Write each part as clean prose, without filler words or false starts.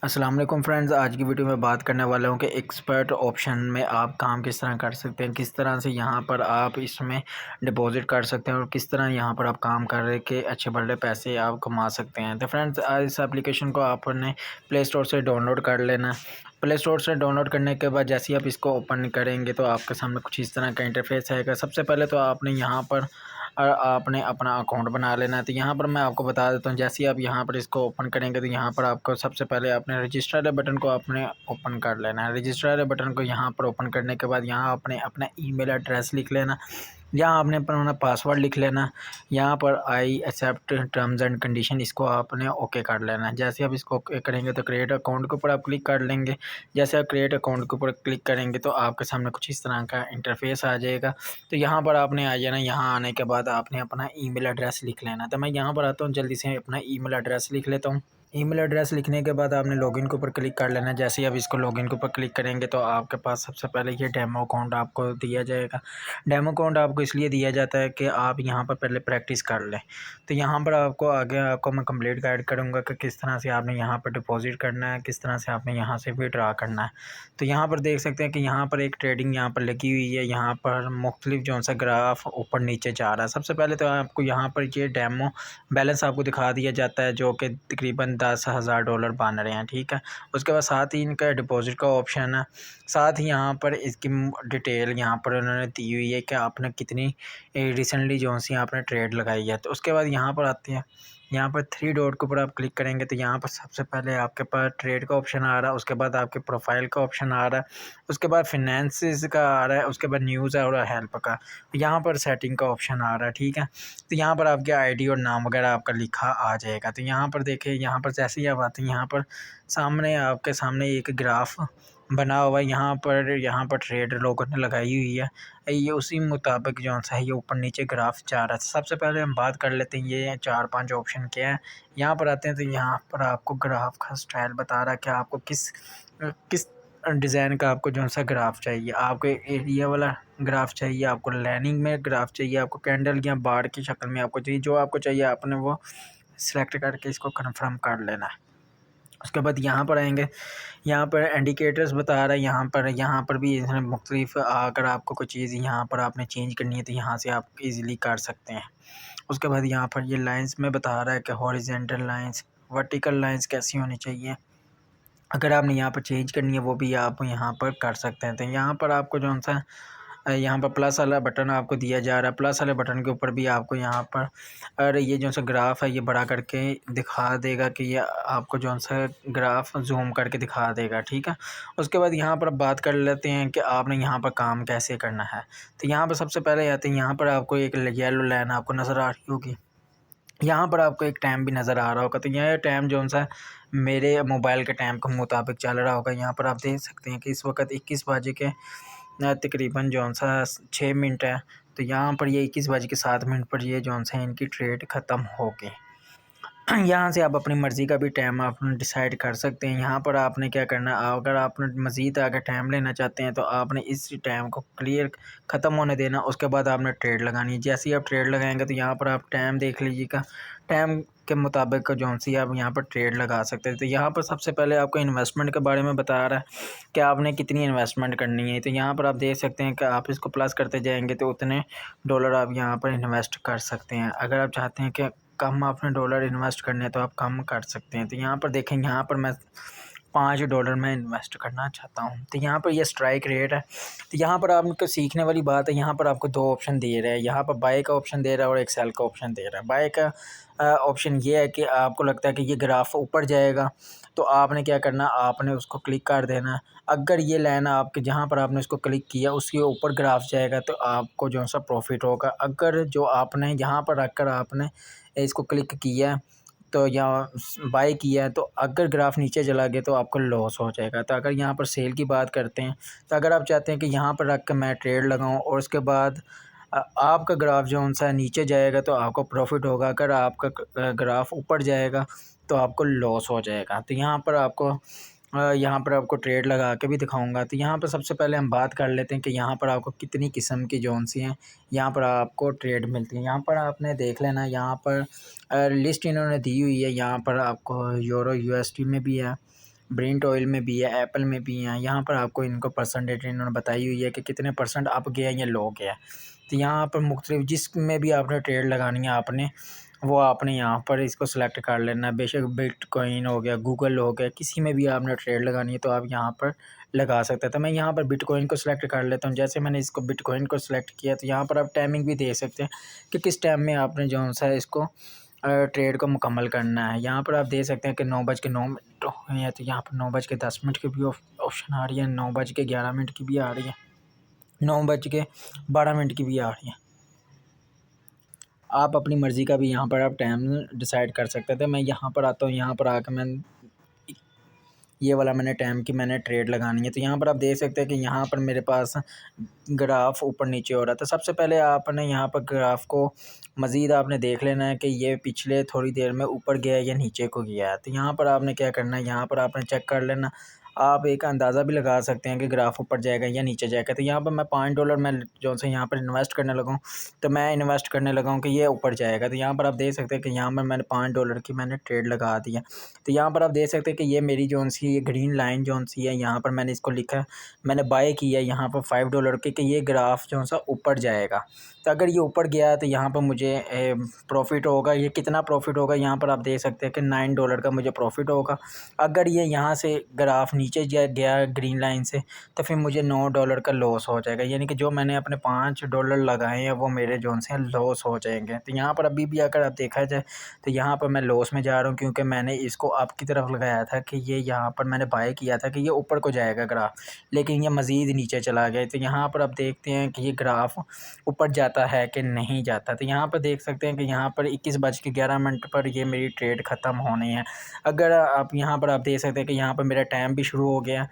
अस्सलाम वालेकुम फ्रेंड्स, आज की वीडियो में बात करने वाला हूं कि एक्सपर्ट ऑप्शन में आप काम किस तरह कर सकते हैं, किस तरह से यहां पर आप इसमें डिपॉजिट कर सकते हैं और किस तरह यहां पर आप काम कर के अच्छे बड़े पैसे आप कमा सकते हैं। तो फ्रेंड्स, आज इस एप्लीकेशन को आपने प्ले स्टोर से डाउनलोड कर लेना। प्ले स्टोर से डाउनलोड करने के बाद जैसे ही आप इसको ओपन करेंगे तो आपके सामने कुछ इस तरह का इंटरफेस आएगा। सबसे पहले तो आपने यहाँ पर आपने अपना अकाउंट बना लेना है। तो यहाँ पर मैं आपको बता देता हूँ, जैसे ही आप यहाँ पर इसको ओपन करेंगे तो यहाँ पर आपको सबसे पहले आपने रजिस्टर वाले बटन को आपने ओपन कर लेना है। रजिस्टर वाले बटन को यहाँ पर ओपन करने के बाद यहाँ आपने अपना ईमेल एड्रेस लिख लेना। यहाँ आपने अपना पासवर्ड लिख लेना। यहाँ पर I accept terms and condition, इसको आपने ओके कर लेना है। जैसे आप इसको ओके करेंगे तो क्रिएट अकाउंट के ऊपर आप क्लिक कर लेंगे। जैसे आप क्रिएट अकाउंट के ऊपर क्लिक करेंगे तो आपके सामने कुछ इस तरह का इंटरफेस आ जाएगा। तो यहाँ पर आपने आ जाना। यहाँ आने के बाद आपने अपना ईमेल एड्रेस लिख लेना। तो मैं यहाँ पर आता हूँ, जल्दी से अपना ईमेल एड्रेस लिख लेता हूँ। ईमेल एड्रेस लिखने के बाद आपने लॉगिन के ऊपर क्लिक कर लेना है। जैसे ही आप इसको लॉगिन के ऊपर क्लिक करेंगे तो आपके पास सबसे पहले ये डेमो अकाउंट आपको दिया जाएगा। डेमो अकाउंट आपको इसलिए दिया जाता है कि आप यहाँ पर पहले प्रैक्टिस कर लें। तो यहाँ पर आपको आगे आपको मैं कंप्लीट गाइड करूँगा कि किस तरह से आपने यहाँ पर डिपॉजिट करना है, किस तरह से आपने यहाँ से विड्रॉ करना है। तो यहाँ पर देख सकते हैं कि यहाँ पर एक ट्रेडिंग यहाँ पर लगी हुई है। यहाँ पर मुख्तलिफ जो सा ग्राफ ऊपर नीचे जा रहा है। सबसे पहले तो आपको यहाँ पर ये डेमो बैलेंस आपको दिखा दिया जाता है, जो कि तकरीबन $10,000 बन रहे हैं। ठीक है, उसके बाद साथ ही इनका डिपॉजिट का ऑप्शन है। साथ ही यहाँ पर इसकी डिटेल यहाँ पर उन्होंने दी हुई है कि आपने कितनी रिसेंटली जो सी आपने ट्रेड लगाई है। तो उसके बाद यहाँ पर आते हैं, यहाँ पर थ्री डॉट के ऊपर आप क्लिक करेंगे तो यहाँ पर सबसे पहले आपके पास ट्रेड का ऑप्शन आ रहा है। उसके बाद आपके प्रोफाइल का ऑप्शन आ रहा है। उसके बाद फिनेंसिस का आ रहा है। उसके बाद न्यूज़ है और हेल्प का। यहाँ पर सेटिंग का ऑप्शन आ रहा है। ठीक है, तो यहाँ पर आपके आईडी और नाम वगैरह आपका लिखा आ जाएगा। तो यहाँ पर देखिए, यहाँ पर जैसे ही आप आते हैं यहाँ पर सामने आपके सामने एक ग्राफ बना हुआ है। यहाँ पर ट्रेड लोगों ने लगाई हुई है। ये उसी मुताबिक जो सा है ये ऊपर नीचे ग्राफ जा रहा है। सबसे पहले हम बात कर लेते हैं ये 4-5 ऑप्शन क्या है। यहाँ पर आते हैं तो यहाँ पर आपको ग्राफ का स्टाइल बता रहा है कि आपको किस किस डिज़ाइन का आपको जो सा ग्राफ चाहिए। आपको एरिया वाला ग्राफ चाहिए, आपको लाइनिंग में ग्राफ चाहिए, आपको कैंडल या बार की शक्ल में आपको चाहिए। जो आपको चाहिए आपने वो सिलेक्ट करके इसको कन्फर्म कर लेना है। उसके बाद यहाँ पर आएंगे, यहाँ पर इंडिकेटर्स बता रहा है। यहाँ पर भी मुख्तलिफ, अगर आपको कोई चीज़ यहाँ पर आपने चेंज करनी है तो यहाँ से आप इजीली कर सकते हैं। उसके बाद यहाँ पर ये लाइंस में बता रहा है कि हॉरिजेंटल लाइंस, वर्टिकल लाइंस कैसी होनी चाहिए। अगर आपने यहाँ पर चेंज करनी है वो भी आप यहाँ पर कर सकते हैं। तो यहाँ पर आपको जो सा यहाँ पर प्लस वाला बटन आपको दिया जा रहा है। प्लस वाले बटन के ऊपर भी आपको यहाँ पर और ये जो सा ग्राफ है ये बड़ा करके दिखा देगा कि ये आपको जो सा ग्राफ जूम करके दिखा देगा। ठीक है, उसके बाद यहाँ पर बात कर लेते हैं कि आपने यहाँ पर काम कैसे करना है। तो यहाँ पर सबसे पहले आते हैं, यहाँ पर आपको एक येलो लाइन आपको नज़र आ रही होगी। यहाँ पर आपको एक टाइम भी नज़र आ रहा होगा। तो यह टाइम जो सा मेरे मोबाइल के टाइम के मुताबिक चल रहा होगा। यहाँ पर आप देख सकते हैं कि इस वक्त 21 बजे के तकरीबन जो सा 6 मिनट है। तो यहाँ पर ये 21 बज के 7 मिनट पर ये जो सा इनकी ट्रेड ख़त्म हो गई। यहाँ से आप अपनी मर्ज़ी का भी टाइम आप डिसाइड कर सकते हैं। यहाँ पर आपने क्या करना है, अगर आपने मज़ीद अगर टाइम लेना चाहते हैं तो आपने इस टाइम को क्लियर ख़त्म होने देना। उसके बाद आपने ट्रेड लगानी है। जैसे ही आप ट्रेड लगाएंगे तो यहाँ पर आप टाइम देख लीजिएगा, टाइम के मुताबिक जो सी आप यहाँ पर ट्रेड लगा सकते हैं। तो यहाँ पर सबसे पहले आपको इन्वेस्टमेंट के बारे में बता रहा है कि आपने कितनी इन्वेस्टमेंट करनी है। तो यहाँ पर आप देख सकते हैं कि आप इसको प्लस करते जाएंगे तो उतने डॉलर आप यहाँ पर इन्वेस्ट कर सकते हैं। अगर आप चाहते हैं कि कम आपने डॉलर इन्वेस्ट करने हैं तो आप कम कर सकते हैं। तो यहाँ पर देखें, यहाँ पर मैं $5 मैं इन्वेस्ट करना चाहता हूँ। तो यहाँ पर ये स्ट्राइक रेट है। तो यहाँ पर आपको सीखने वाली बात है, यहाँ पर आपको 2 ऑप्शन दे रहे हैं। यहाँ पर बाय का ऑप्शन दे रहा है और एक सेल का ऑप्शन दे रहा है। बाय का ऑप्शन ये है कि आपको लगता है कि ये ग्राफ ऊपर जाएगा तो आपने क्या करना, आपने उसको क्लिक कर देना। अगर ये लाइन आपके जहाँ पर आपने इसको क्लिक किया उसके ऊपर ग्राफ जाएगा तो आपको जो सा प्रॉफिट होगा। अगर जो आपने यहाँ पर रखकर आपने इसको क्लिक किया तो या बाय किया है तो अगर ग्राफ नीचे चला गया तो आपको लॉस हो जाएगा। तो अगर यहाँ पर सेल की बात करते हैं तो अगर आप चाहते हैं कि यहाँ पर रख कर मैं ट्रेड लगाऊँ और उसके बाद आपका ग्राफ जो सा नीचे जाएगा तो आपको प्रॉफिट होगा। अगर आपका ग्राफ ऊपर जाएगा तो आपको लॉस हो जाएगा। तो यहाँ पर आपको ट्रेड लगा के भी दिखाऊंगा। तो यहाँ पर सबसे पहले हम बात कर लेते हैं कि यहाँ पर आपको कितनी किस्म की जोन सी हैं यहाँ पर आपको ट्रेड मिलती है। यहाँ पर आपने देख लेना, यहाँ पर लिस्ट इन्होंने दी हुई है। यहाँ पर आपको यूरो USD में भी है, ब्रिंट ऑयल में भी है, एप्पल में भी है। यहाँ पर आपको इनको परसेंटेज इन्होंने बताई हुई है कि कितने परसेंट अप गया या लो गया। तो यहाँ पर मुख्तलिफ जिसमें भी आपने ट्रेड लगानी है आपने वो आपने यहाँ पर इसको सेलेक्ट कर लेना है। बेशक बिटकॉइन हो गया, गूगल हो गया, किसी में भी आपने ट्रेड लगानी है तो आप यहाँ पर लगा सकते हैं। तो मैं यहाँ पर बिटकॉइन को सिलेक्ट कर लेता हूँ। जैसे मैंने इसको बिटकॉइन को सिलेक्ट किया तो यहाँ पर आप टाइमिंग भी दे सकते हैं कि किस टाइम में आपने जो सा इसको ट्रेड को मुकम्मल करना है। यहाँ पर आप दे सकते हैं कि 9:09 हुए हैं तो यहाँ पर 9:10 की भी ऑप्शन आ रही है, 9:11 की भी आ रही है, 9:12 की भी आ रही है। आप अपनी मर्ज़ी का भी यहाँ पर आप टाइम डिसाइड कर सकते थे। मैं यहाँ पर आता हूँ, यहाँ पर आकर मैं ये वाला मैंने टाइम की मैंने ट्रेड लगानी है। तो यहाँ पर आप देख सकते हैं कि यहाँ पर मेरे पास ग्राफ ऊपर नीचे हो रहा था। सबसे पहले आपने यहाँ पर ग्राफ को मज़ीद आपने देख लेना है कि ये पिछले थोड़ी देर में ऊपर गया है या नीचे को गया है। तो यहाँ पर आपने क्या करना है, यहाँ पर आपने चेक कर लेना। आप एक अंदाज़ा भी लगा सकते हैं कि ग्राफ ऊपर जाएगा या नीचे जाएगा। तो यहाँ पर मैं $5 मैं जो से यहाँ पर इन्वेस्ट करने लगा हूँ, तो मैं इन्वेस्ट करने लगा हूँ कि ये ऊपर जाएगा। तो यहाँ पर आप देख सकते हैं कि यहाँ पर मैंने $5 की मैंने ट्रेड लगा दी है। तो यहाँ पर आप देख सकते हैं कि ये मेरी जो सी ये ग्रीन लाइन जो सी है, यहाँ पर मैंने इसको लिखा है, मैंने बाय किया है यहाँ पर $5 के कि ये ग्राफ जो सा ऊपर जाएगा। तो अगर ये ऊपर गया तो यहाँ पर मुझे प्रॉफिट होगा। ये कितना प्रॉफिट होगा यहाँ पर आप देख सकते हैं कि $9 का मुझे प्रॉफिट होगा। अगर ये यहाँ से ग्राफ नीचे गया ग्रीन लाइन से तो फिर मुझे $9 का लॉस हो जाएगा, यानी कि जो मैंने अपने $5 लगाए हैं वो मेरे जोन से लॉस हो जाएंगे। तो यहाँ पर अभी भी अगर आप देखा जाए तो यहाँ पर मैं लॉस में जा रहा हूँ, क्योंकि मैंने इसको अप की तरफ लगाया था कि ये यहाँ पर मैंने बाय किया था कि ये ऊपर को जाएगा ग्राफ, लेकिन ये मज़ीद नीचे चला गया। तो यहाँ पर आप देखते हैं कि ये ग्राफ ऊपर जाता है कि नहीं जाता। तो यहाँ पर देख सकते हैं कि यहाँ पर 21:11 पर ये मेरी ट्रेड ख़त्म होनी है। अगर आप यहाँ पर आप देख सकते हैं कि यहाँ पर मेरा टाइम भी शुरू हो गया,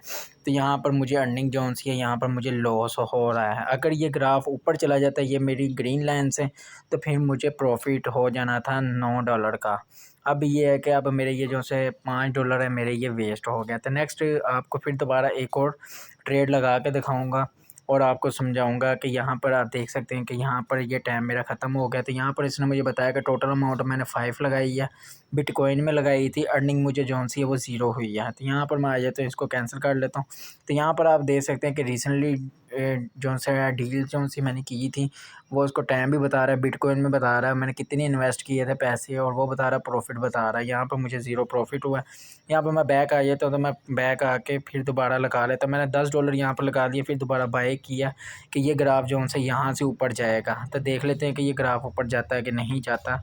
तो यहाँ पर मुझे अर्निंग जोन सी है, यहाँ पर मुझे लॉस हो रहा है। अगर ये ग्राफ ऊपर चला जाता है ये मेरी ग्रीन लाइन से तो फिर मुझे प्रॉफिट हो जाना था $9 का। अब ये है कि अब मेरे ये जो से $5 है मेरे ये वेस्ट हो गया। तो नेक्स्ट आपको फिर दोबारा एक और ट्रेड लगा के दिखाऊंगा और आपको समझाऊंगा कि यहाँ पर आप देख सकते हैं कि यहाँ पर ये टाइम मेरा ख़त्म हो गया। तो यहाँ पर इसने मुझे बताया कि टोटल अमाउंट मैंने 5 लगाई है, बिटकॉइन में लगाई थी, अर्निंग मुझे जौन सी है वो 0 हुई है। तो यहाँ पर मैं आ जाता हूँ, इसको कैंसिल कर लेता हूँ। तो यहाँ पर आप देख सकते हैं कि रिसेंटली जौन सा डील जौन सी मैंने की थी वो उसको टाइम भी बता रहा है, बिटकॉइन में बता रहा है मैंने कितनी इन्वेस्ट किए थे पैसे, और वो बता रहा है प्रॉफिट बता रहा है। यहाँ पर मुझे 0 प्रॉफिट हुआ है। यहाँ पर मैं बैक आ जाता हूँ, तो मैं बैक आके फिर दोबारा लगा लेता। मैंने $10 यहाँ पर लगा दिया, फिर दोबारा बाय किया कि ये ग्राफ जो से यहाँ से ऊपर जाएगा। तो देख लेते हैं कि ये ग्राफ ऊपर जाता है कि नहीं जाता।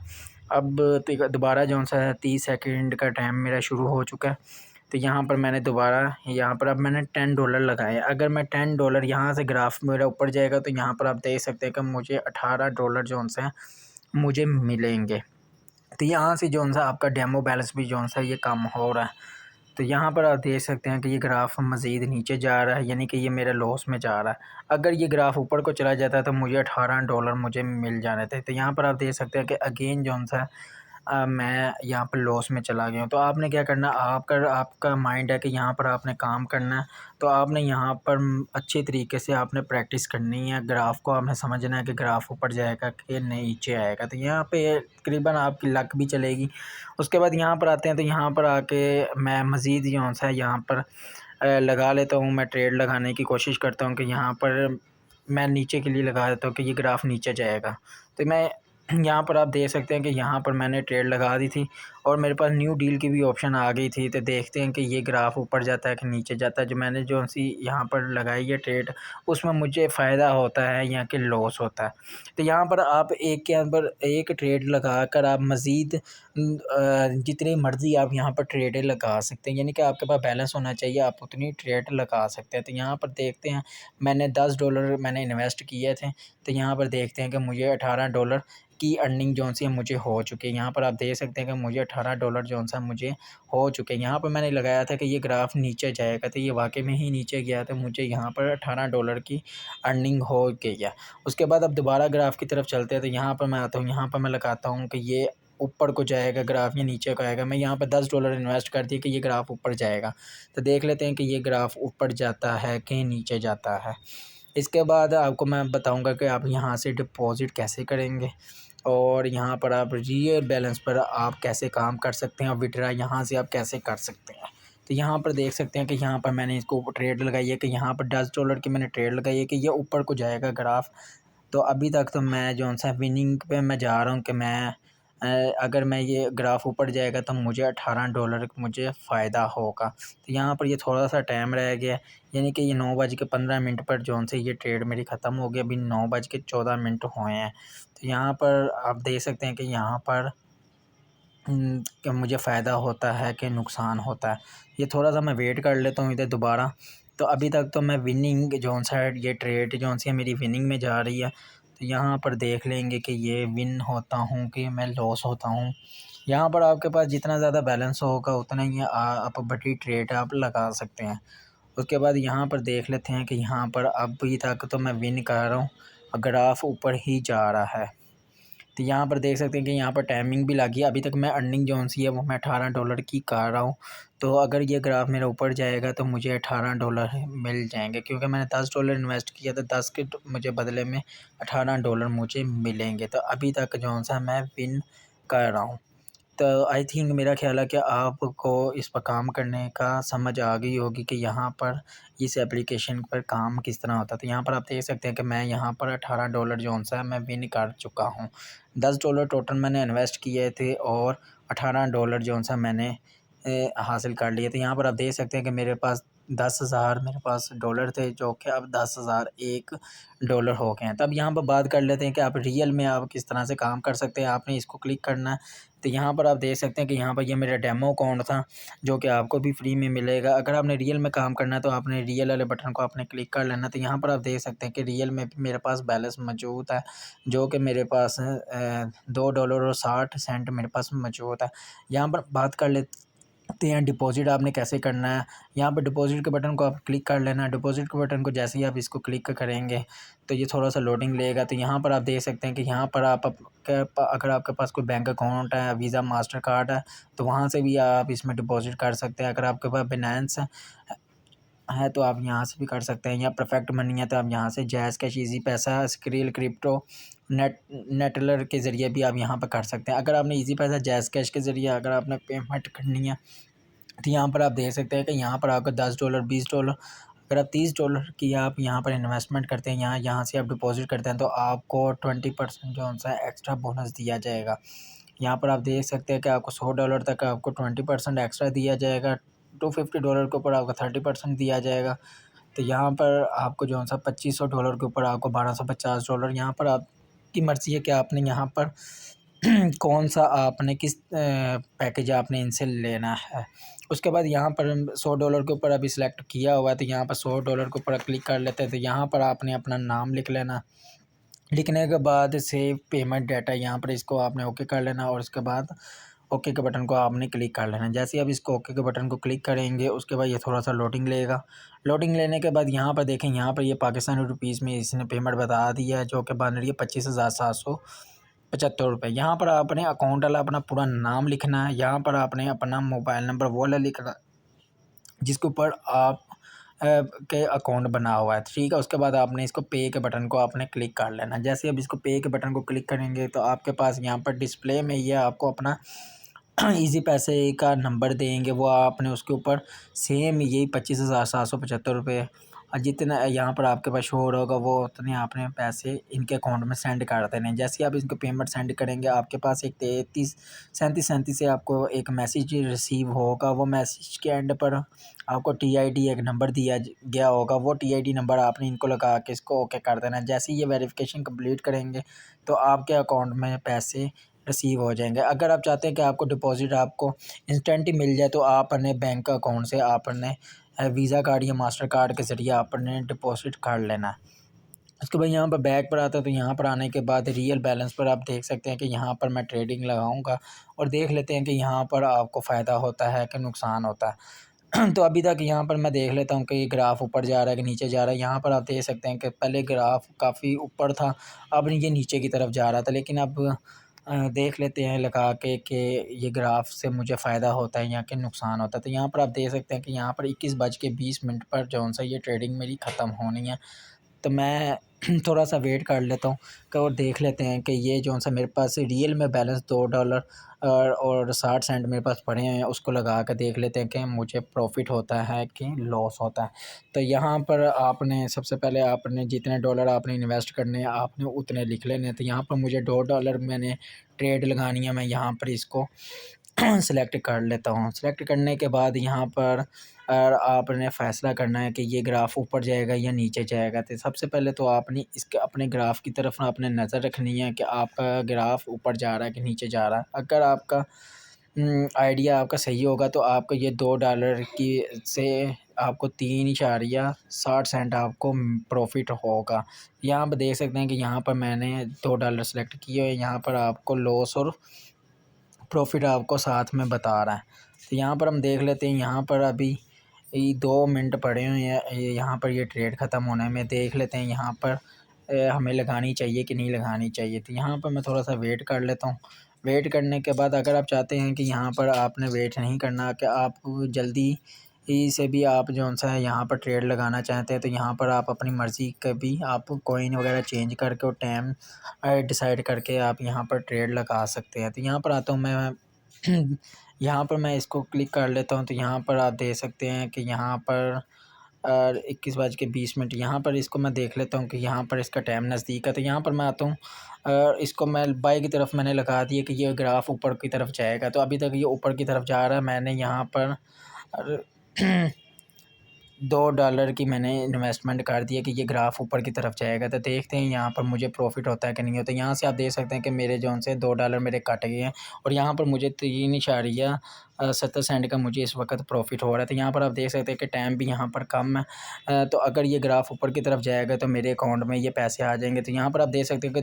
अब तो दोबारा जो सा 30 सेकंड का टाइम मेरा शुरू हो चुका है। तो यहाँ पर मैंने दोबारा यहाँ पर अब मैंने $10 लगाए। अगर मैं $10 यहाँ से ग्राफ मेरा ऊपर जाएगा तो यहाँ पर आप देख सकते हैं कि मुझे $18 जो से मुझे मिलेंगे। तो यहाँ से जो सा आपका डेमो बैलेंस भी जो सा ये कम हो रहा है। तो यहाँ पर आप देख सकते हैं कि ये ग्राफ मज़ीद नीचे जा रहा है, यानी कि ये मेरे लॉस में जा रहा है। अगर ये ग्राफ ऊपर को चला जाता है तो मुझे $18 मुझे मिल जाने थे। तो यहाँ पर आप देख सकते हैं कि अगेन जो सा मैं यहाँ पर लॉस में चला गया हूँ। तो आपने क्या करना, आपका माइंड है कि यहाँ पर आपने काम करना है, तो आपने यहाँ पर अच्छे तरीके से आपने प्रैक्टिस करनी है। ग्राफ को आपने समझना है कि ग्राफ ऊपर जाएगा कि नीचे आएगा। तो यहाँ पे तकरीबन आपकी लक भी चलेगी। उसके बाद यहाँ पर आते हैं, तो यहाँ पर आके मैं मज़ीद जो सा यहाँ पर लगा लेता हूँ। मैं ट्रेड लगाने की कोशिश करता हूँ कि यहाँ पर मैं नीचे के लिए लगा देता हूँ कि ये ग्राफ नीचे जाएगा। तो मैं यहाँ पर आप देख सकते हैं कि यहाँ पर मैंने ट्रेड लगा दी थी और मेरे पास न्यू डील की भी ऑप्शन आ गई थी। तो देखते हैं कि ये ग्राफ ऊपर जाता है कि नीचे जाता है। जो मैंने जो सी यहाँ पर लगाई है ट्रेड उसमें मुझे फ़ायदा होता है या कि लॉस होता है। तो यहाँ पर आप एक के अंदर एक ट्रेड लगा कर आप मज़ीद जितनी मर्ज़ी आप यहाँ पर ट्रेडें लगा सकते हैं, यानी कि आपके पास बैलेंस होना चाहिए, आप उतनी ट्रेड लगा सकते हैं। तो यहाँ पर देखते हैं मैंने $10 मैंने इन्वेस्ट किए थे। तो यहाँ पर देखते हैं कि मुझे $18 की अर्निंग जो सी मुझे हो चुकी है। यहाँ पर आप देख सकते हैं कि मुझे $18 जो सा मुझे हो चुके हैं। यहाँ पर मैंने लगाया था कि ये ग्राफ नीचे जाएगा, तो ये वाकई में ही नीचे गया, तो मुझे यहाँ पर $18 की अर्निंग हो गई है। उसके बाद अब दोबारा ग्राफ की तरफ चलते हैं। तो यहाँ पर मैं आता हूँ, यहाँ पर मैं लगाता हूँ कि ये ऊपर को जाएगा ग्राफ या नीचे को आएगा। मैं यहाँ पर $10 इन्वेस्ट कर दिया कि ये ग्राफ ऊपर जाएगा। तो देख लेते हैं कि ये ग्राफ ऊपर जाता है कि नीचे जाता है। इसके बाद आपको मैं बताऊंगा कि आप यहाँ से डिपॉज़िट कैसे करेंगे और यहाँ पर आप रियल बैलेंस पर आप कैसे काम कर सकते हैं और विड्रा यहाँ से आप कैसे कर सकते हैं। तो यहाँ पर देख सकते हैं कि यहाँ पर मैंने इसको ट्रेड लगाई है कि यहाँ पर $10 की मैंने ट्रेड लगाई है कि ये ऊपर को जाएगा ग्राफ। तो अभी तक तो मैं जो सा विनिंग पे मैं जा रहा हूँ कि मैं अगर मैं ये ग्राफ ऊपर जाएगा तो मुझे $18 मुझे फ़ायदा होगा। तो यहाँ पर ये थोड़ा सा टाइम रह गया, यानी कि ये 9:15 पर जो से ये ट्रेड मेरी ख़त्म हो गई। अभी 9:14 हुए हैं। तो यहाँ पर आप देख सकते हैं कि यहाँ पर कि मुझे फ़ायदा होता है कि नुकसान होता है। ये थोड़ा सा मैं वेट कर लेता हूँ इधर दोबारा। तो अभी तक तो मैं विनिंग जो सा ये ट्रेड जो सी है मेरी विनिंग में जा रही है। तो यहाँ पर देख लेंगे कि ये विन होता हूँ कि मैं लॉस होता हूँ। यहाँ पर आपके पास जितना ज़्यादा बैलेंस होगा उतना ही आप बड़ी ट्रेड आप लगा सकते हैं। उसके बाद यहाँ पर देख लेते हैं कि यहाँ पर अभी तक तो मैं विन कर रहा हूँ, ग्राफ ऊपर ही जा रहा है। तो यहाँ पर देख सकते हैं कि यहाँ पर टाइमिंग भी लगी है। अभी तक मैं अर्निंग जो सी है वो मैं $18 की कर रहा हूँ। तो अगर ये ग्राफ मेरा ऊपर जाएगा तो मुझे $18 मिल जाएंगे, क्योंकि मैंने $10 इन्वेस्ट किया था, 10 के मुझे बदले में $18 मुझे मिलेंगे। तो अभी तक जो सा मैं विन कर रहा हूँ। तो आई थिंक मेरा ख़्याल है कि आपको इस पर काम करने का समझ आ गई होगी कि यहाँ पर इस एप्लीकेशन पर काम किस तरह होता है। तो यहाँ पर आप देख सकते हैं कि मैं यहाँ पर $18 जो सा मैं विन कर चुका हूँ। $10 टोटल मैंने इन्वेस्ट किए थे और $18 जो सा मैंने हासिल कर लिए। तो यहाँ पर आप देख सकते हैं कि मेरे पास 10,000 मेरे पास डॉलर थे, जो कि अब 10,001 डॉलर हो गए हैं। तब यहाँ पर बात कर लेते हैं कि आप रियल में आप किस तरह से काम कर सकते हैं। आपने इसको क्लिक करना है। तो यहाँ पर आप देख सकते हैं कि यहाँ पर ये मेरा डेमो अकाउंट था, जो कि आपको भी फ्री में मिलेगा। अगर आपने रियल में काम करना है तो आपने रियल वाले बटन को आपने क्लिक कर लेना। तो यहाँ पर आप देख सकते हैं कि रियल में भी मेरे पास बैलेंस मौजूद है, जो कि मेरे पास $2.60 मेरे पास मौजूद है। यहाँ पर बात कर लेते हैं डिपॉज़िट आपने कैसे करना है। यहाँ पर डिपॉज़िट के बटन को आप क्लिक कर लेना है। डिपॉज़िट के बटन को जैसे ही आप इसको क्लिक करेंगे तो ये थोड़ा सा लोडिंग लेगा। तो यहाँ पर आप देख सकते हैं कि यहाँ पर अगर आपके पास कोई बैंक अकाउंट है, वीज़ा मास्टर कार्ड है, तो वहाँ से भी आप इसमें डिपॉज़िट कर सकते हैं। अगर आपके पास बिनेंस है तो आप यहाँ से भी कर सकते हैं, या परफेक्ट मनी है तो आप यहाँ से जैज़ कैश, ईजी पैसा, स्क्रिल, क्रिप्टो, नेटलर के ज़रिए भी आप यहाँ पर कर सकते हैं। अगर आपने ईजी पैसा, जैज़ कैश के ज़रिए अगर आपने पेमेंट करनी है तो यहाँ पर आप देख सकते हैं कि यहाँ पर आपको $10, $20, अगर आप $30 की आप यहाँ पर इन्वेस्टमेंट करते हैं, यहाँ से आप डिपॉज़िट करते हैं तो आपको 20% जो सा एक्स्ट्रा बोनस दिया जाएगा। यहाँ पर आप देख सकते हैं कि आपको $100 तक आपको 20% एक्स्ट्रा दिया जाएगा। $250 के ऊपर आपको 30% दिया जाएगा। तो यहाँ पर आपको जो सा $2500 के ऊपर आपको $1250। यहाँ पर आपकी मर्ज़ी है कि आपने यहाँ पर कौन सा आपने किस पैकेज आपने इनसे लेना है। उसके बाद यहाँ पर $100 के ऊपर अभी सिलेक्ट किया हुआ है, तो यहाँ पर $100 के ऊपर क्लिक कर लेते हैं। तो यहाँ पर आपने अपना नाम लिख लेना। लिखने के बाद सेव पेमेंट डाटा, यहाँ पर इसको आपने ओके कर लेना और उसके बाद ओके के बटन को आपने क्लिक कर लेना। जैसे ही आप इसको ओके के बटन को क्लिक करेंगे उसके बाद ये थोड़ा सा लोडिंग लेगा। लोडिंग लेने के बाद यहाँ पर देखें, यहाँ पर ये पाकिस्तानी रुपीज़ में इसने पेमेंट बता दी है, जो कि बन रही है $25,775। यहाँ पर आपने अकाउंट वाला अपना पूरा नाम लिखना है। यहाँ पर आपने अपना मोबाइल नंबर वो वाला लिखना जिसके ऊपर आप के अकाउंट बना हुआ है, ठीक है। उसके बाद आपने इसको पे के बटन को आपने क्लिक कर लेना। जैसे अब इसको पे के बटन को क्लिक करेंगे तो आपके पास यहाँ पर डिस्प्ले में ये आपको अपना ईजी पैसे का नंबर देंगे, वो आपने उसके ऊपर सेम यही ₹25,775 और जितना यहाँ पर आपके पास शो हो रहा होगा वो उतने आपने पैसे इनके अकाउंट में सेंड कर देने। जैसे आप इनको पेमेंट सेंड करेंगे आपके पास एक 33 37 से आपको एक मैसेज रिसीव होगा। वो मैसेज के एंड पर आपको TID एक नंबर दिया गया होगा, वो TID नंबर आपने इनको लगा के इसको ओके कर देना। जैसे ही ये वेरिफिकेशन कंप्लीट करेंगे तो आपके अकाउंट में पैसे रिसीव हो जाएंगे। अगर आप चाहते हैं कि आपको डिपॉज़िट आपको इंस्टेंट ही मिल जाए तो आप अपने बैंक अकाउंट से आपने वीज़ा कार्ड या मास्टर कार्ड के ज़रिए आपने डिपॉज़िट कर लेना है। उसके बाद यहाँ पर बैक पर आता है, तो यहाँ पर आने के बाद रियल बैलेंस पर आप देख सकते हैं कि यहाँ पर मैं ट्रेडिंग लगाऊंगा और देख लेते हैं कि यहाँ पर आपको फ़ायदा होता है कि नुकसान होता है। तो अभी तक यहाँ पर मैं देख लेता हूँ कि ग्राफ ऊपर जा रहा है कि नीचे जा रहा है। यहाँ पर आप देख सकते हैं कि पहले ग्राफ काफ़ी ऊपर था, अब ये नीचे की तरफ जा रहा था, लेकिन अब देख लेते हैं लगा के कि ये ग्राफ से मुझे फ़ायदा होता है या कि नुकसान होता है। तो यहाँ पर आप देख सकते हैं कि यहाँ पर 21:20 पर जो सा ये ट्रेडिंग मेरी ख़त्म होनी है। तो मैं थोड़ा सा वेट कर लेता हूँ और देख लेते हैं कि ये जो सा मेरे पास रियल में बैलेंस $2 और 60 सेंट मेरे पास पड़े हैं, उसको लगा कर देख लेते हैं कि मुझे प्रॉफिट होता है कि लॉस होता है। तो यहाँ पर आपने सबसे पहले आपने जितने डॉलर आपने इन्वेस्ट करने हैं आपने उतने लिख लेने हैं। तो यहाँ पर मुझे $2 मैंने ट्रेड लगानी है, मैं यहाँ पर इसको सेलेक्ट कर लेता हूँ। सेलेक्ट करने के बाद यहाँ पर आपने फ़ैसला करना है कि ये ग्राफ़ ऊपर जाएगा या नीचे जाएगा। तो सबसे पहले तो आपने इसके अपने ग्राफ़ की तरफ आपने नज़र रखनी है कि आपका ग्राफ़ ऊपर जा रहा है कि नीचे जा रहा है। अगर आपका आइडिया आपका सही होगा तो आपको ये $2 की से आपको 3.60 आपको प्रॉफ़िट होगा। यहाँ पर देख सकते हैं कि यहाँ पर मैंने $2 सेलेक्ट किए हुए हैं, यहाँ पर आपको लॉस और प्रॉफिट आपको साथ में बता रहा है। तो यहाँ पर हम देख लेते हैं, यहाँ पर अभी 2 मिनट पड़े हुए हैं, यहाँ पर ये ट्रेड ख़त्म होने में। देख लेते हैं यहाँ पर हमें लगानी चाहिए कि नहीं लगानी चाहिए। तो यहाँ पर मैं थोड़ा सा वेट कर लेता हूँ। वेट करने के बाद अगर आप चाहते हैं कि यहाँ पर आपने वेट नहीं करना, कि आप जल्दी ही से भी आप जो-सा है यहाँ पर ट्रेड लगाना चाहते हैं, तो यहाँ पर आप अपनी मर्ज़ी का भी आप कॉइन वगैरह चेंज करके और टाइम डिसाइड करके आप यहाँ पर ट्रेड लगा सकते हैं। तो यहाँ पर आता हूँ मैं यहाँ पर मैं इसको क्लिक कर लेता हूँ। तो यहाँ पर आप देख सकते हैं कि यहाँ पर 21:20 यहाँ पर इसको मैं देख लेता हूँ कि यहाँ पर इसका टाइम नज़दीक है। तो यहाँ पर मैं आता हूँ इसको मैं बाई की तरफ मैंने लगा दिया कि ये ग्राफ ऊपर की तरफ जाएगा। तो अभी तक ये ऊपर की तरफ जा रहा है। मैंने यहाँ पर $2 की मैंने इन्वेस्टमेंट कर दी है कि ये ग्राफ ऊपर की तरफ जाएगा। तो देखते हैं यहाँ पर मुझे प्रॉफिट होता है कि नहीं होता। यहाँ से आप देख सकते हैं कि मेरे जो से $2 मेरे कट गए हैं और यहाँ पर मुझे 3.70 सेंट का मुझे इस वक्त प्रॉफिट हो रहा है। तो यहाँ पर आप देख सकते हैं कि टाइम भी यहाँ पर कम है। तो अगर ये ग्राफ ऊपर की तरफ जाएगा तो मेरे अकाउंट में ये पैसे आ जाएंगे। तो यहाँ पर आप देख सकते हैं कि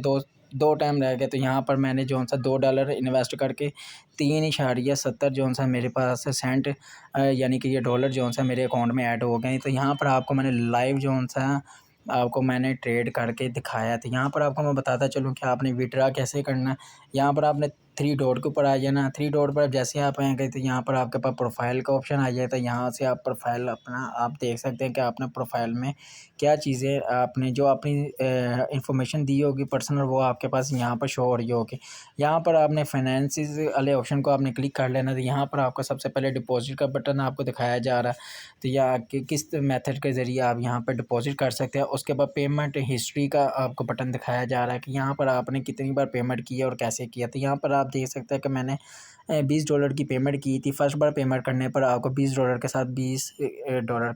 दो टाइम रह गए। तो यहाँ पर मैंने जो सा $2 इन्वेस्ट करके 3.70 जो सा मेरे पास सेंट यानी कि ये डॉलर जो सा मेरे अकाउंट में ऐड हो गए। तो यहाँ पर आपको मैंने लाइव जो सा आपको मैंने ट्रेड करके दिखाया। तो यहाँ पर आपको मैं बताता चलूँ कि आपने विड्रा कैसे करना है। यहाँ पर आपने 3 डॉट के ऊपर आ जाना। 3 डॉट पर जैसे आप आएंगे तो यहाँ पर आपके पास प्रोफाइल का ऑप्शन आ जाता है। यहाँ से आप प्रोफाइल अपना आप देख सकते हैं कि आपने प्रोफाइल में क्या चीज़ें आपने जो अपनी इंफॉर्मेशन दी होगी पर्सनल, वो आपके पास यहाँ पर शो हो रही होगी। यहाँ पर आपने फाइनेंसिस वाले ऑप्शन को आपने क्लिक कर लेना। तो यहाँ पर आपको सबसे पहले डिपॉजिट का बटन आपको दिखाया जा रहा है। तो या कि किस मेथड के ज़रिए आप यहाँ पर डिपॉजिट कर सकते हैं। उसके बाद पेमेंट हिस्ट्री का आपको बटन दिखाया जा रहा है कि यहाँ पर आपने कितनी बार पेमेंट की है और कैसे किया। तो यहाँ पर आप देख सकते हैं कि मैंने $20 की पेमेंट की थी। फर्स्ट बार पेमेंट करने पर आपको $20 के साथ $20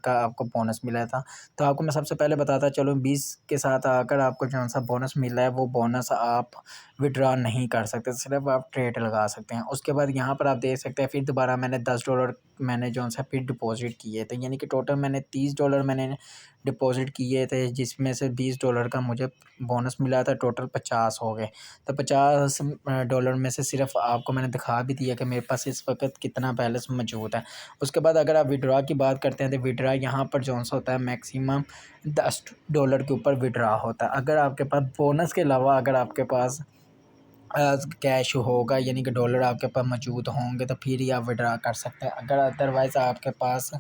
का आपको बोनस मिला था। तो आपको मैं सबसे पहले बताता चलूँ, 20 के साथ आकर आपको जो सा बोनस मिला है वो बोनस आप विड्रॉ नहीं कर सकते, सिर्फ आप ट्रेड लगा सकते हैं। उसके बाद यहाँ पर आप देख सकते हैं फिर दोबारा मैंने $10 मैंने जो सा फिर डिपॉजिट किए थे, यानी कि टोटल मैंने $30 मैंने डिपॉजिट किए थे, जिसमें से $20 का मुझे बोनस मिला था। टोटल 50 हो गए। तो $50 में से सिर्फ आपको मैंने दिखा भी दिया कि मेरे पास इस वक्त कितना बैलेंस मौजूद है। उसके बाद अगर आप विड्रॉ की बात करते हैं तो विड्रॉ यहाँ पर जो सा होता है मैक्सिमम $10 के ऊपर विड्रॉ होता है। अगर आपके पास बोनस के अलावा अगर आपके पास कैश होगा यानी कि डॉलर आपके पास मौजूद होंगे तो फिर ही आप विड्रा कर सकते हैं। अगर अदरवाइज़ आपके पास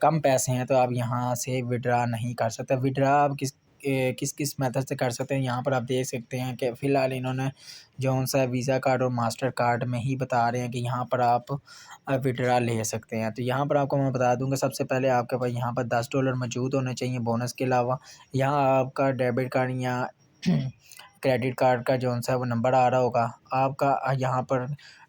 कम पैसे हैं तो आप यहाँ से विड्रा नहीं कर सकते। विड्रा आप किस किस मेथड से कर सकते हैं, यहाँ पर आप देख सकते हैं कि फ़िलहाल इन्होंने जो सा वीज़ा कार्ड और मास्टर कार्ड में ही बता रहे हैं कि यहाँ पर आप विड्रा ले सकते हैं। तो यहाँ पर आपको मैं बता दूँगा, सबसे पहले आपके पास यहाँ पर $10 मौजूद होने चाहिए बोनस के अलावा। यहाँ आपका डेबिट कार्ड या क्रेडिट कार्ड का जो-सा वो नंबर आ रहा होगा आपका, यहाँ पर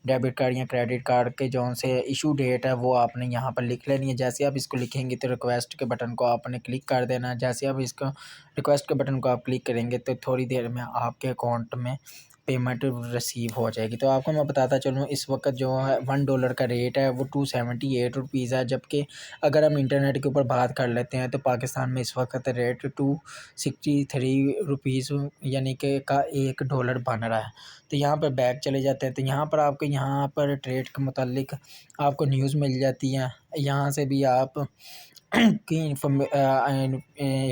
डेबिट कार्ड या क्रेडिट कार्ड के जो से इशू डेट है वो आपने यहाँ पर लिख लेनी है। जैसे आप इसको लिखेंगे तो रिक्वेस्ट के बटन को आपने क्लिक कर देना है। जैसे आप इसको रिक्वेस्ट के बटन को आप क्लिक करेंगे तो थोड़ी देर में आपके अकाउंट में पेमेंट रिसीव हो जाएगी। तो आपको मैं बताता चलूँ, इस वक्त जो है $1 का रेट है वो ₹278 है, जबकि अगर हम इंटरनेट के ऊपर बात कर लेते हैं तो पाकिस्तान में इस वक्त रेट ₹263 यानी कि का $1 बन रहा है। तो यहाँ पर बैक चले जाते हैं तो यहाँ पर आपको यहाँ पर ट्रेड के मुतालिक आपको न्यूज़ मिल जाती है। यहाँ से भी आप की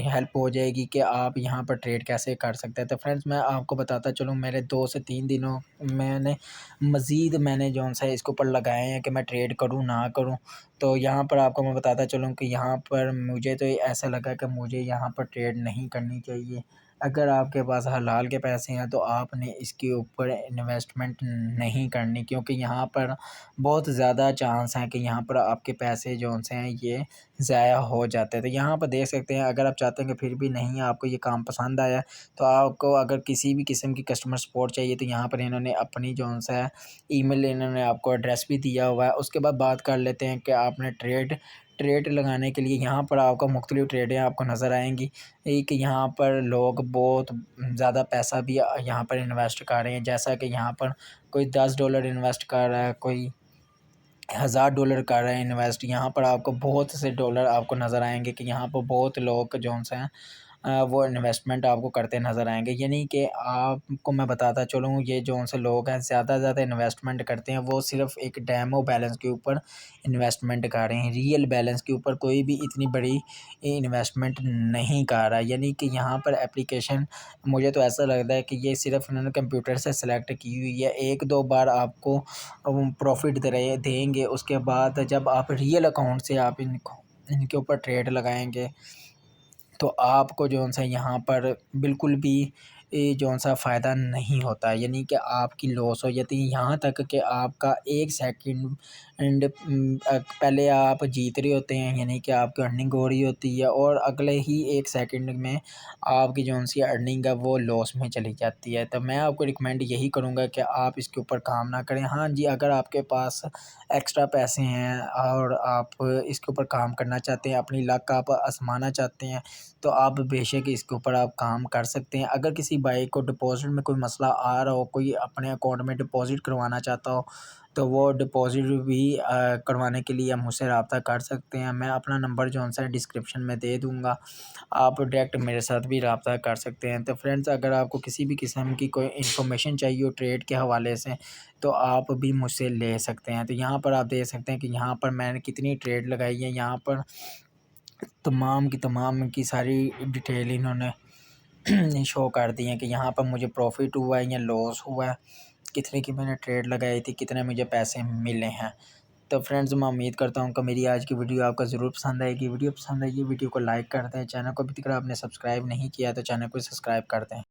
हेल्प हो जाएगी कि आप यहाँ पर ट्रेड कैसे कर सकते हैं। तो फ्रेंड्स मैं आपको बताता चलूँ, मेरे 2 से 3 दिनों मैंने जो सा इसके ऊपर लगाए हैं कि मैं ट्रेड करूँ ना करूँ। तो यहाँ पर आपको मैं बताता चलूँ कि यहाँ पर मुझे तो ऐसा लगा कि मुझे यहाँ पर ट्रेड नहीं करनी चाहिए। अगर आपके पास हलाल के पैसे हैं तो आपने इसके ऊपर इन्वेस्टमेंट नहीं करनी, क्योंकि यहाँ पर बहुत ज़्यादा चांस हैं कि यहाँ पर आपके पैसे जो से हैं ये ज़ाया हो जाते हैं। तो यहाँ पर देख सकते हैं, अगर आप चाहते हैं कि फिर भी नहीं आपको ये काम पसंद आया, तो आपको अगर किसी भी किस्म की कस्टमर सपोर्ट चाहिए तो यहाँ पर इन्होंने अपनी जो सा है ईमेल इन्होंने आपको एड्रेस भी दिया हुआ है। उसके बाद बात कर लेते हैं कि आपने ट्रेड ट्रेड लगाने के लिए यहाँ पर आपको मुख्तलिफ़ ट्रेडें आपको नज़र आएँगी। एक यहाँ पर लोग बहुत ज़्यादा पैसा भी यहाँ पर इन्वेस्ट कर रहे हैं, जैसा कि यहाँ पर कोई $10 इन्वेस्ट कर रहा है, कोई $1000 कर रहे हैं इन्वेस्ट। यहाँ पर आपको बहुत से डॉलर आपको नज़र आएँगे कि यहाँ पर बहुत लोग जो से हैं वो इन्वेस्टमेंट आपको करते नज़र आएँगे। यानी कि आपको मैं बताता चलूँ, ये जो से लोग हैं ज़्यादा से ज़्यादा इन्वेस्टमेंट करते हैं, वो सिर्फ़ एक डेमो बैलेंस के ऊपर इन्वेस्टमेंट कर रहे हैं। रियल बैलेंस के ऊपर कोई भी इतनी बड़ी इन्वेस्टमेंट नहीं कर रहा है। यानी कि यहाँ पर एप्लीकेशन, मुझे तो ऐसा लगता है कि ये सिर्फ़ इन्होंने कंप्यूटर से सेलेक्ट की हुई है। 1-2 बार आपको प्रॉफ़िट देंगे, उसके बाद जब आप रियल अकाउंट से आप इनके ऊपर ट्रेड लगाएँगे तो आपको जो-सा यहाँ पर बिल्कुल भी जो-सा फ़ायदा नहीं होता, यानी कि आपकी लॉस हो जाती है। यहाँ तक कि आपका 1 सेकंड पहले आप जीत रहे होते हैं, यानी कि आपकी अर्निंग हो रही होती है, और अगले ही 1 सेकंड में आपकी जो-सी अर्निंग है वो लॉस में चली जाती है। तो मैं आपको रिकमेंड यही करूँगा कि आप इसके ऊपर काम ना करें। हाँ जी, अगर आपके पास एक्स्ट्रा पैसे हैं और आप इसके ऊपर काम करना चाहते हैं, अपनी लक आप आज़माना चाहते हैं, तो आप बेशक इसके ऊपर आप काम कर सकते हैं। अगर किसी भाई को डिपॉज़िट में कोई मसला आ रहा हो, कोई अपने अकाउंट में डिपॉज़िट करवाना चाहता हो, तो वो डिपॉज़िट भी करवाने के लिए आप मुझसे राब्ता कर सकते हैं। मैं अपना नंबर जो-सा डिस्क्रिप्शन में दे दूँगा, आप डायरेक्ट मेरे साथ भी राब्ता कर सकते हैं। तो फ्रेंड्स, अगर आपको किसी भी किस्म की कोई इन्फॉर्मेशन चाहिए हो ट्रेड के हवाले से, तो आप भी मुझसे ले सकते हैं। तो यहाँ पर आप देख सकते हैं कि यहाँ पर मैंने कितनी ट्रेड लगाई है। यहाँ पर तमाम की तमाम की सारी डिटेल इन्होंने शो कर दी हैं कि यहाँ पर मुझे प्रॉफ़िट हुआ है या लॉस हुआ है, कितने की मैंने ट्रेड लगाई थी, कितने मुझे पैसे मिले हैं। तो फ्रेंड्स, मैं उम्मीद करता हूँ कि मेरी आज की वीडियो आपको ज़रूर पसंद आएगी। वीडियो पसंद आई, वीडियो को लाइक कर दें। चैनल को अभी तक आपने सब्सक्राइब नहीं किया तो चैनल को सब्सक्राइब कर दें।